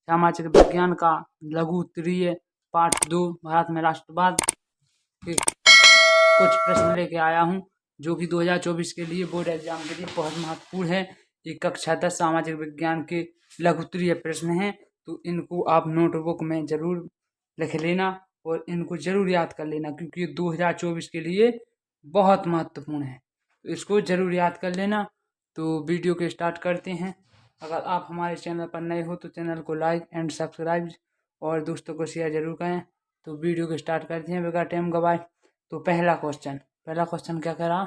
सामाजिक विज्ञान का लघु उत्तरीय पार्ट 2 भारत में राष्ट्रवाद के कुछ प्रश्न लेके आया हूँ, जो कि 2024 के लिए बोर्ड एग्जाम के लिए बहुत महत्वपूर्ण है। ये कक्षा 10 सामाजिक विज्ञान के लघु उत्तरीय प्रश्न हैं, तो इनको आप नोटबुक में जरूर लिख लेना और इनको जरूर याद कर लेना, क्योंकि ये 2024 के लिए बहुत महत्वपूर्ण है। तो इसको जरूर याद कर लेना। तो वीडियो के स्टार्ट करते हैं। अगर आप हमारे चैनल पर नए हो तो चैनल को लाइक एंड सब्सक्राइब और दोस्तों को शेयर जरूर करें। तो वीडियो को स्टार्ट करते हैं बगैर टाइम गवाए। तो पहला क्वेश्चन क्या कह रहा,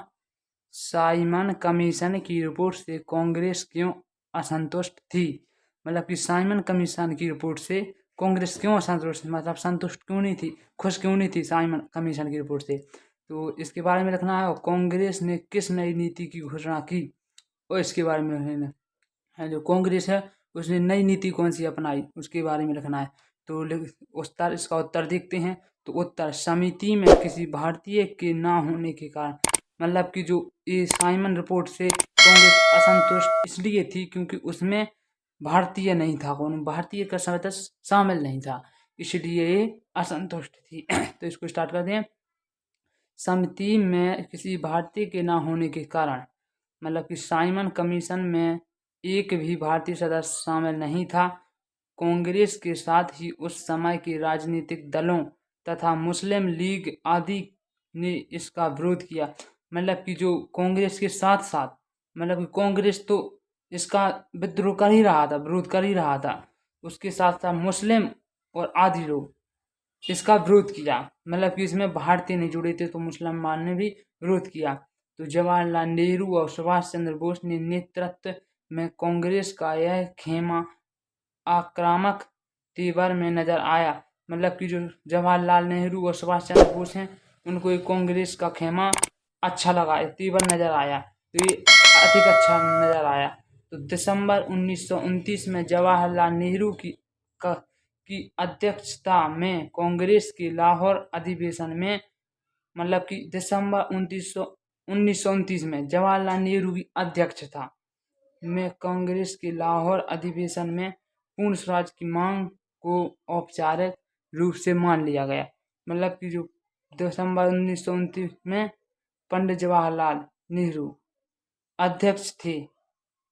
साइमन कमीशन की रिपोर्ट से कांग्रेस क्यों असंतुष्ट थी। मतलब कि साइमन कमीशन की रिपोर्ट से कांग्रेस क्यों असंतुष्ट, मतलब संतुष्ट क्यों नहीं थी, खुश क्यों नहीं थी साइमन कमीशन की रिपोर्ट से। तो इसके बारे में लिखना है। और कांग्रेस ने किस नई नीति की घोषणा की, और इसके बारे में लिखना है। जो कांग्रेस है उसने नई नीति कौन सी अपनाई, उसके बारे में लिखना है। तो इसका उत्तर देखते हैं। तो उत्तर, समिति में किसी भारतीय के ना होने के कारण। मतलब कि जो ये साइमन रिपोर्ट से कांग्रेस असंतुष्ट इसलिए थी क्योंकि उसमें भारतीय नहीं था, कौन भारतीय का सदस्य शामिल नहीं था, इसलिए ये असंतुष्ट थी। तो इसको स्टार्ट करते हैं। समिति में किसी भारतीय के ना होने के कारण, मतलब कि साइमन कमीशन में एक भी भारतीय सदस्य शामिल नहीं था। कांग्रेस के साथ ही उस समय के राजनीतिक दलों तथा मुस्लिम लीग आदि ने इसका विरोध किया। मतलब कि जो कांग्रेस के साथ साथ, मतलब कि कांग्रेस तो इसका विद्रोह कर ही रहा था, विरोध कर ही रहा था, उसके साथ साथ मुस्लिम और आदि लोग इसका विरोध किया। मतलब कि इसमें भारतीय नहीं जुड़े थे तो मुसलमान ने भी विरोध किया। तो जवाहरलाल नेहरू और सुभाष चंद्र बोस ने नेतृत्व में कांग्रेस का यह खेमा आक्रामक तीवर में नजर आया। मतलब कि जो जवाहरलाल नेहरू और सुभाष चंद्र बोस हैं उनको एक कांग्रेस का खेमा अच्छा लगा, तीवर नजर आया, तो ये अधिक अच्छा नजर आया। तो दिसंबर 1929 में जवाहरलाल नेहरू की अध्यक्षता में कांग्रेस के लाहौर अधिवेशन में, मतलब कि दिसंबर 1929 में जवाहरलाल नेहरू की अध्यक्षता में कांग्रेस के लाहौर अधिवेशन में पूर्ण स्वराज की मांग को औपचारिक रूप से मान लिया गया। मतलब कि जो दिसंबर 1929 में पंडित जवाहरलाल नेहरू अध्यक्ष थे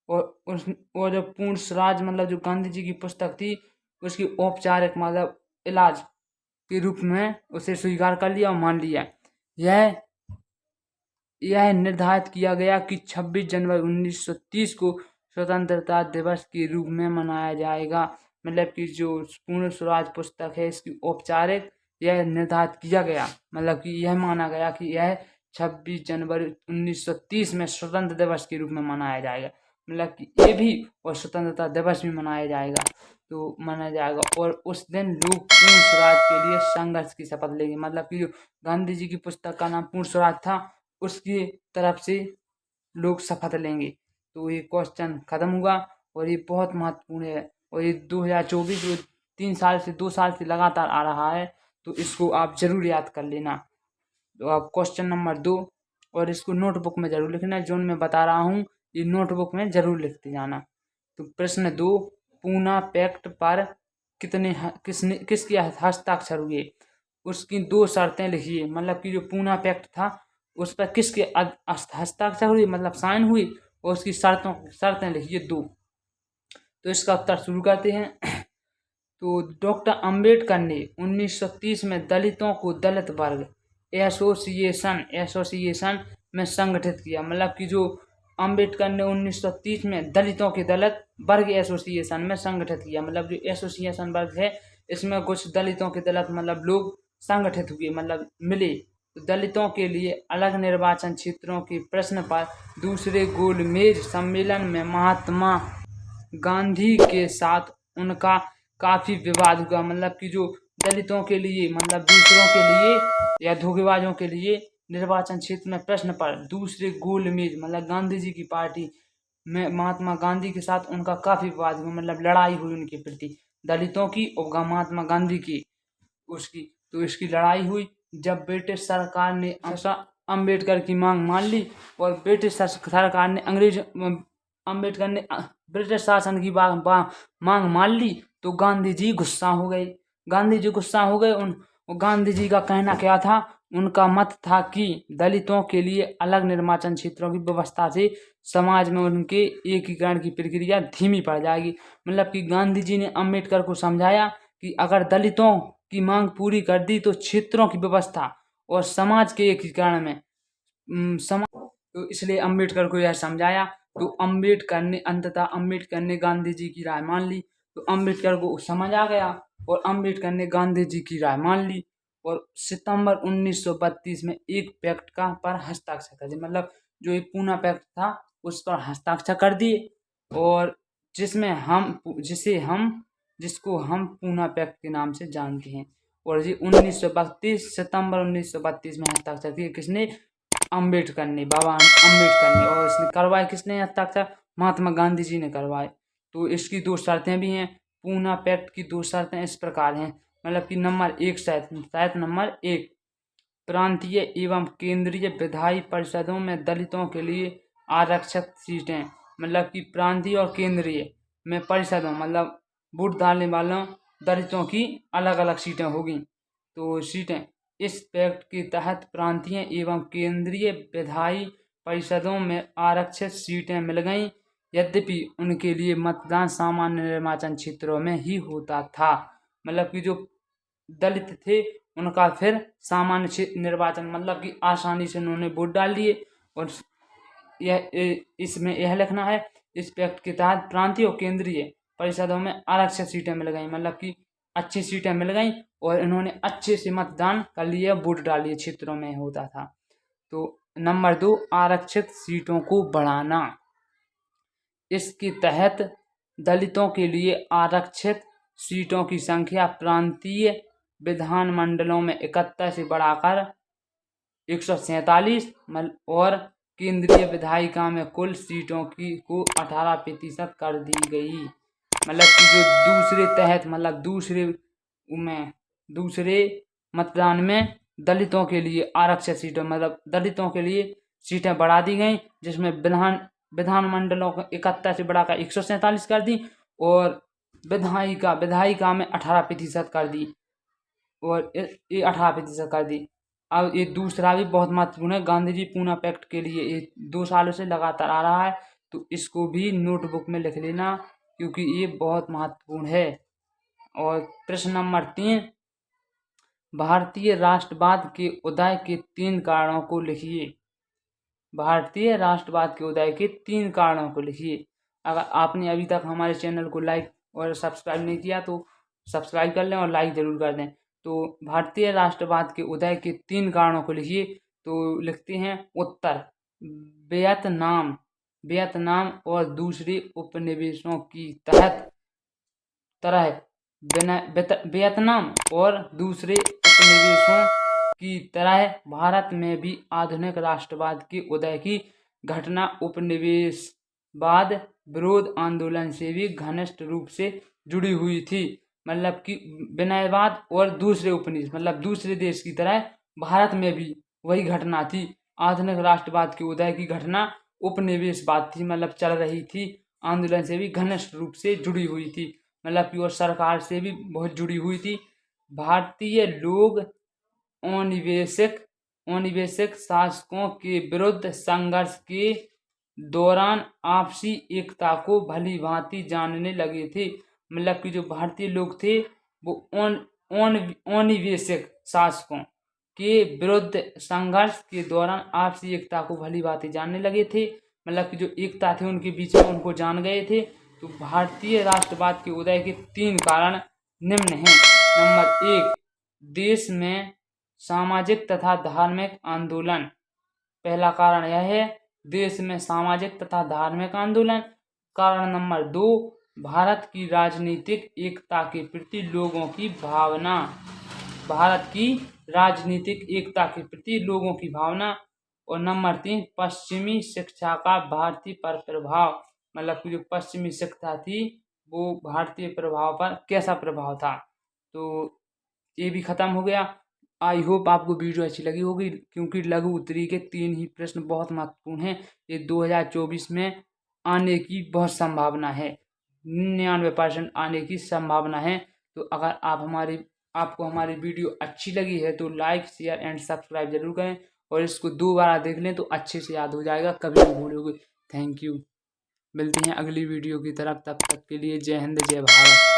और जो पूर्ण स्वराज, मतलब जो गांधी जी की पुस्तक थी उसकी औपचारिक मतलब इलाज के रूप में उसे स्वीकार कर लिया और मान लिया। यह निर्धारित किया गया कि 26 जनवरी 1930 को स्वतंत्रता दिवस के रूप में मनाया जाएगा। मतलब कि जो पूर्ण स्वराज पुस्तक है इसकी औपचारिक यह निर्धारित किया गया, मतलब कि यह माना गया कि यह 26 जनवरी 1930 में स्वतंत्र दिवस के रूप में मनाया जाएगा। मतलब कि ये भी और स्वतंत्रता दिवस भी मनाया जाएगा, तो मनाया जाएगा। और उस दिन लोग पूर्ण स्वराज के लिए संघर्ष की शपथ लेंगे। मतलब कि जो गांधी जी की पुस्तक का नाम पूर्ण स्वराज था उसकी तरफ से लोग शपथ लेंगे। तो ये क्वेश्चन खत्म हुआ और ये बहुत महत्वपूर्ण है और ये 2024 2 साल से लगातार आ रहा है, तो इसको आप जरूर याद कर लेना। तो आप क्वेश्चन नंबर 2 और इसको नोटबुक में जरूर लिखना, जो मैं बता रहा हूँ ये नोटबुक में जरूर लिखते जाना। तो प्रश्न 2, पूना पैक्ट पर किसके हस्ताक्षर हुए, उसकी 2 शर्तें लिखिए। मतलब कि जो पूना पैक्ट था उस पर किसके हस्ताक्षर हुई, मतलब साइन हुई, और उसकी शर्तें लिखिए 2। तो इसका उत्तर शुरू करते हैं। तो डॉक्टर अंबेडकर ने 1930 में दलितों को दलित वर्ग एसोसिएशन में संगठित किया। मतलब कि जो अंबेडकर ने 1930 में दलितों के दलित वर्ग एसोसिएशन में संगठित किया। मतलब जो एसोसिएशन वर्ग है इसमें कुछ दलितों के दलित मतलब लोग संगठित हुए, मतलब मिले। तो दलितों के लिए अलग निर्वाचन क्षेत्रों के प्रश्न पर दूसरे गोलमेज सम्मेलन में महात्मा गांधी के साथ उनका काफी विवाद हुआ। मतलब कि जो दलितों के लिए, मतलब दूसरों के लिए या धोखेबाजों के लिए निर्वाचन क्षेत्र में प्रश्न पर दूसरे गोलमेज, मतलब गांधी जी की पार्टी में महात्मा गांधी के साथ उनका काफी विवाद हुआ, मतलब लड़ाई हुई उनके प्रति, दलितों की और महात्मा गांधी की उसकी। तो इसकी लड़ाई हुई जब ब्रिटिश सरकार ने अम्बेडकर की मांग मान ली और ब्रिटिश सरकार ने अम्बेडकर ने ब्रिटिश शासन की मांग मान ली, तो गांधी जी गुस्सा हो गए। गांधी जी गुस्सा हो गए। गांधी जी का कहना क्या था? उनका मत था कि दलितों के लिए अलग निर्वाचन क्षेत्रों की व्यवस्था से समाज में उनके एकीकरण की प्रक्रिया धीमी पड़ जाएगी। मतलब कि गांधी जी ने अम्बेडकर को समझाया कि अगर दलितों की मांग पूरी कर दी तो क्षेत्रों की व्यवस्था और समाज के एकीकरण में तो इसलिए अम्बेडकर को यह समझाया। तो अम्बेडकर ने गांधी जी की राय मान ली। तो अम्बेडकर को समझ आ गया और अम्बेडकर ने गांधी जी की राय मान ली और सितंबर 1932 में एक पैक्ट पर हस्ताक्षर कर दिए। मतलब जो ये पूना पैक्ट था उस पर हस्ताक्षर कर दिए और जिसको हम पूना पैक्ट के नाम से जानते हैं। और ये 1932 सितंबर 1932 में हस्ताक्षर किए। किसने? अम्बेडकर ने, बाबा अम्बेडकर ने। और इसने करवाए किसने हस्ताक्षर? महात्मा गांधी जी ने करवाए। तो इसकी दो शर्तें भी हैं। पूना पैक्ट की दो शर्तें इस प्रकार हैं। मतलब कि शर्त नंबर 1, प्रांतीय एवं केंद्रीय विधायी परिषदों में दलितों के लिए आरक्षित सीटें। मतलब कि प्रांतीय और केंद्रीय में परिषदों मतलब वोट डालने वालों दलितों की अलग अलग सीटें होगी। तो सीटें इस पैक्ट के तहत प्रांतीय एवं केंद्रीय विधायी परिषदों में आरक्षित सीटें मिल गईं। यद्यपि उनके लिए मतदान सामान्य निर्वाचन क्षेत्रों में ही होता था। मतलब कि जो दलित थे उनका फिर सामान्य निर्वाचन मतलब कि आसानी से उन्होंने वोट डाल दिए। और इसमें यह लिखना है, इस पैक्ट के तहत प्रांतीय और केंद्रीय परिषदों में आरक्षित सीटें मिल गई। मतलब कि अच्छी सीटें मिल गई और इन्होंने अच्छे से मतदान कर लिया, वोट डालिए क्षेत्रों में होता था। तो नंबर 2, आरक्षित सीटों को बढ़ाना। इसके तहत दलितों के लिए आरक्षित सीटों की संख्या प्रांतीय विधानमंडलों में 71 से बढ़ाकर 147 और केंद्रीय विधायिका में कुल सीटों को 18% कर दी गई। मतलब कि जो दूसरे तहत मतलब दूसरे मतदान में दलितों के लिए आरक्षित सीटों मतलब दलितों के लिए सीटें बढ़ा दी गई, जिसमें विधानमंडलों को 71 से बढ़ाकर 147 कर दी और विधायिका में 18% कर दी और ये 18% कर दी। अब ये दूसरा भी बहुत महत्वपूर्ण है। गांधी जी पूना पैक्ट के लिए ये 2 सालों से लगातार आ रहा है, तो इसको भी नोटबुक में लिख लेना क्योंकि ये बहुत महत्वपूर्ण है। और प्रश्न नंबर 3, भारतीय राष्ट्रवाद के उदय के 3 कारणों को लिखिए। भारतीय राष्ट्रवाद के उदय के 3 कारणों को लिखिए। अगर आपने अभी तक हमारे चैनल को लाइक और सब्सक्राइब नहीं किया तो सब्सक्राइब कर लें और लाइक ज़रूर कर दें। तो भारतीय राष्ट्रवाद के उदय के 3 कारणों को लिखिए। तो लिखते हैं, उत्तर वियतनाम और दूसरे उपनिवेशों की वियतनाम और दूसरे उपनिवेशों की तरह भारत में भी आधुनिक राष्ट्रवाद के उदय की घटना उपनिवेशवाद विरोध आंदोलन से भी घनिष्ठ रूप से जुड़ी हुई थी। मतलब कि विनयवाद और दूसरे उपनिवेश मतलब दूसरे देश की तरह भारत में भी वही घटना थी। आधुनिक राष्ट्रवाद के उदय की घटना उपनिवेशवाद थी, मतलब चल रही थी, आंदोलन से भी घनिष्ठ रूप से जुड़ी हुई थी, मतलब कि और सरकार से भी बहुत जुड़ी हुई थी। भारतीय लोग औपनिवेशिक शासकों के विरुद्ध संघर्ष के दौरान आपसी एकता को भली भांति जानने लगे थे। मतलब कि जो भारतीय लोग थे वो औपनिवेशिक शासकों के विरुद्ध संघर्ष के दौरान आपसी एकता को भली भांति जानने लगे थे। मतलब कि जो एकता थी उनके बीच में उनको जान गए थे। तो भारतीय राष्ट्रवाद के उदय के 3 कारण निम्न हैं। नंबर 1, देश में सामाजिक तथा धार्मिक आंदोलन। पहला कारण यह है, देश में सामाजिक तथा धार्मिक आंदोलन। कारण नंबर 2, भारत की राजनीतिक एकता के प्रति लोगों की भावना। भारत की राजनीतिक एकता के प्रति लोगों की भावना। और नंबर 3, पश्चिमी शिक्षा का भारतीय पर प्रभाव। मतलब कि जो पश्चिमी शिक्षा थी वो भारतीय प्रभाव पर कैसा प्रभाव था। तो ये भी खत्म हो गया। आई होप आपको वीडियो अच्छी लगी होगी क्योंकि लघु उत्तरी के 3 ही प्रश्न बहुत महत्वपूर्ण हैं। ये 2024 में आने की बहुत संभावना है। 99% आने की संभावना है। तो अगर आपको हमारी वीडियो अच्छी लगी है तो लाइक शेयर एंड सब्सक्राइब जरूर करें और इसको 2 बार देख लें तो अच्छे से याद हो जाएगा, कभी नहीं भूलोगे। Thank you. मिलते हैं अगली वीडियो की तरफ, तब तक के लिए जय हिंद जय भारत।